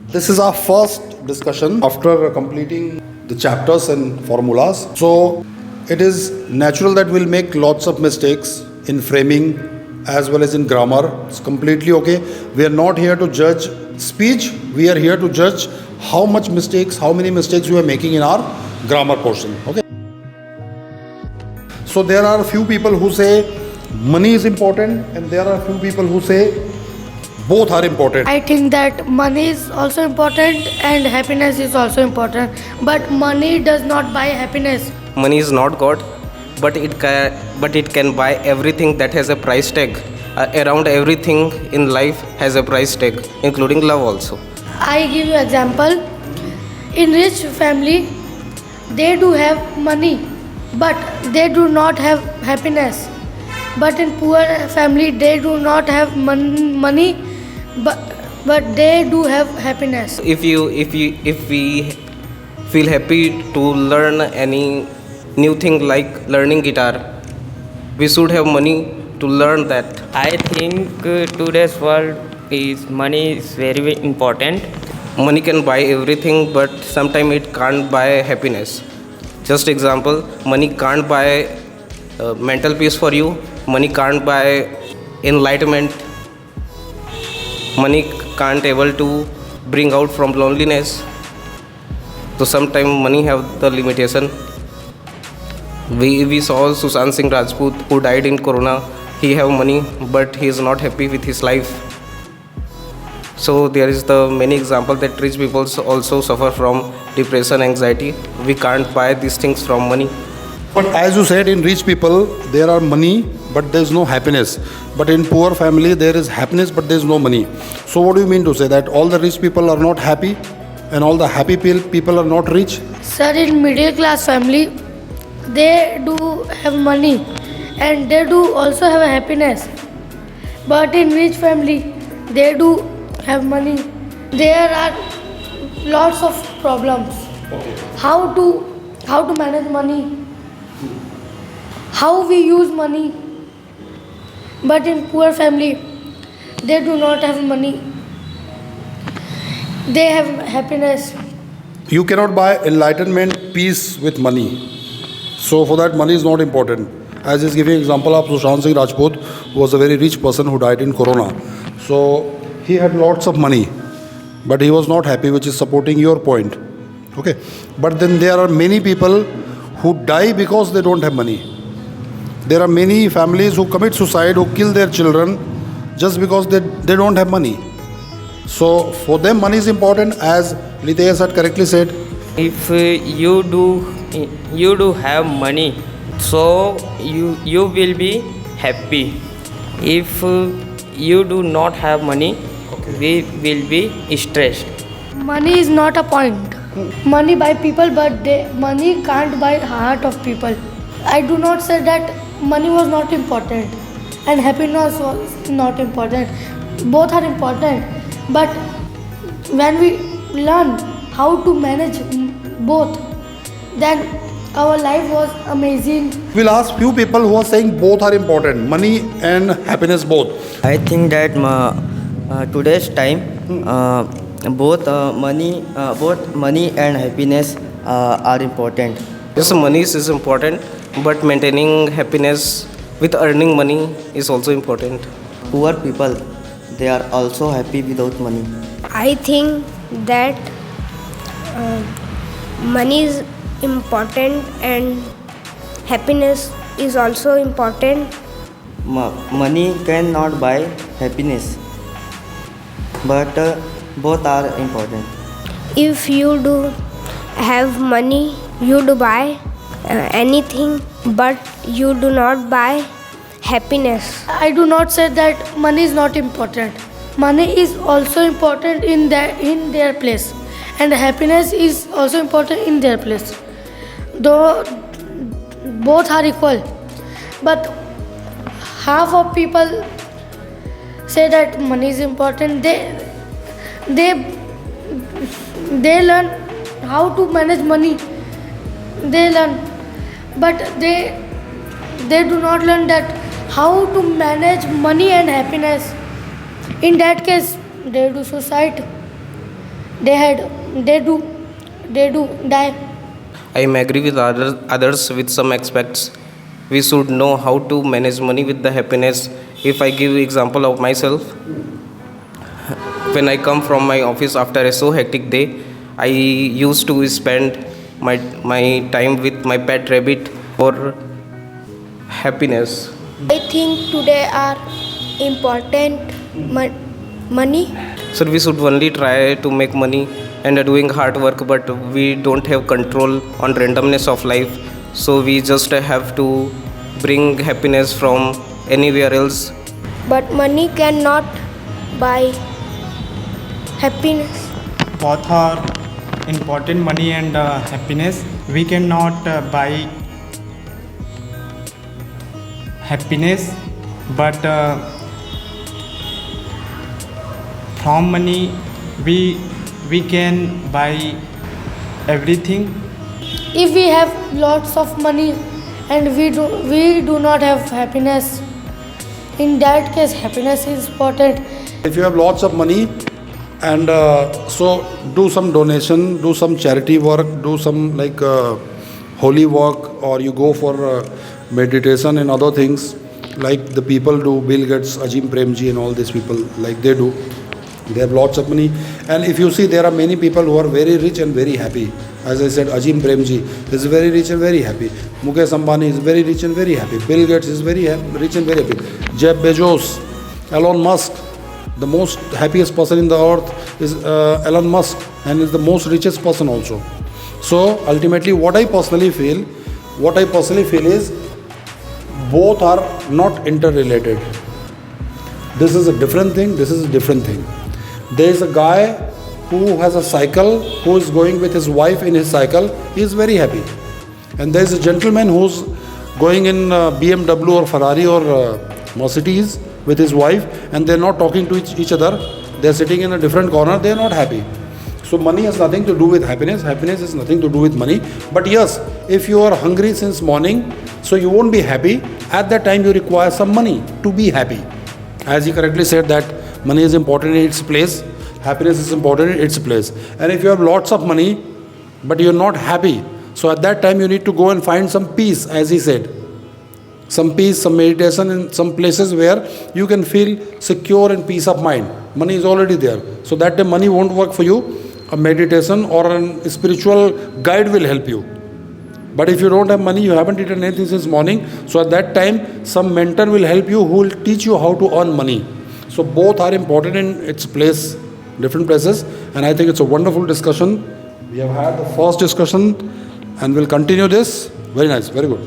This is our first discussion after completing the chapters and formulas. So it is natural that we'll make lots of mistakes in framing as well as in grammar. It's completely okay. We are not here to judge speech. We are here to judge how many mistakes we are making in our grammar portion. Okay. So there are a few people who say money is important, and there are a few people who say both are important. I think that money is also important and happiness is also important. But money does not buy happiness. Money is not God, but it can buy everything that has a price tag. Around everything in life has a price tag, including love also. I give you example. In rich family, they do have money, but they do not have happiness. But in poor family, they do not have money, but they do have happiness. If we feel happy to learn any new thing like learning guitar, we should have money to learn that. I think today's world is money is very important. Money can buy everything, but sometimes it can't buy happiness. Just example, money can't buy mental peace for you. Money can't buy enlightenment. Money can't able to bring out from loneliness. So sometimes money have the limitation. We saw Sushant Singh Rajput who died in Corona. He have money, but he is not happy with his life. So there is the many example that rich people also suffer from depression, anxiety. We can't buy these things from money. But as you said, in rich people there are money, but there is no happiness. But in poor family there is happiness, but there is no money. So what do you mean to say that all the rich people are not happy, and all the happy people are not rich? Sir, in middle class family, they do have money and they do also have a happiness. But in rich family, they do have money. There are lots of problems. How to manage money? How we use money? But in poor family, they do not have money. They have happiness. You cannot buy enlightenment, peace with money. So for that, money is not important. As is giving example of Sushant Singh Rajput, who was a very rich person who died in Corona. So he had lots of money, but he was not happy, which is supporting your point. Okay. But then there are many people who die because they don't have money. There are many families who commit suicide, who kill their children just because they don't have money. So for them, money is important, as Litesh had correctly said. If you do have money, so you will be happy. If you do not have money, we will be stressed. Money is not a point. Money buy people, but money can't buy heart of people. I do not say that money was not important and happiness was not important. Both are important. But when we learn how to manage both, then our life was amazing. We'll ask few people who are saying both are important, money and happiness both. I think that today's time both money and happiness are important. Yes, money is important, but maintaining happiness with earning money is also important. Poor people, they are also happy without money. I think that money is important and happiness is also important. Money cannot buy happiness, but both are important. If you do have money, you do buy anything, but you do not buy happiness. I do not say that money is not important. Money is also important in their place, and happiness is also important in their place. Though both are equal, but half of people say that money is important. They learn how to manage money. They learn, but they do not learn that how to manage money and happiness. In that case, they do suicide. they do die. I am agree with others with some aspects. We should know how to manage money with the happiness. If I give example of myself, when I come from my office after a so hectic day, I used to spend my time with my pet rabbit for happiness. I think today are important money. So we should only try to make money and are doing hard work, but we don't have control on randomness of life. So we just have to bring happiness from anywhere else. But money cannot buy happiness. Both are important, money and happiness. We cannot buy happiness, but from money we can buy everything. If we have lots of money and we do not have happiness, in that case happiness is important. If you have lots of money and so do some donation, do some charity work, do some like holy work, or you go for meditation and other things like the people do, Bill Gates, Ajim Premji and all these people, like they do. They have lots of money, and if you see, there are many people who are very rich and very happy. As I said, Ajim Premji is very rich and very happy. Mukesh Ambani is very rich and very happy. Bill Gates is very rich and very happy. Jeff Bezos, Elon Musk, the most happiest person in the earth is Elon Musk, and is the most richest person also. So ultimately, what I personally feel is both are not interrelated. This is a different thing. This is a different thing. There is a guy who has a cycle, who is going with his wife in his cycle. He is very happy. And there is a gentleman who's going in BMW or Ferrari or Mercedes with his wife, and they're not talking to each other. They're sitting in a different corner. They're not happy. So money has nothing to do with happiness. Happiness has nothing to do with money. But yes, if you are hungry since morning, so you won't be happy. At that time, you require some money to be happy. As he correctly said that money is important in its place, happiness is important in its place. And if you have lots of money, but you're not happy, so at that time you need to go and find some peace, as he said. Some peace, some meditation in some places where you can feel secure and peace of mind. Money is already there. So that time money won't work for you. A meditation or a spiritual guide will help you. But if you don't have money, you haven't eaten anything since morning, so at that time some mentor will help you, who will teach you how to earn money. So both are important in its place, different places, and I think it's a wonderful discussion. We have had the first discussion and we'll continue this. Very nice, very good.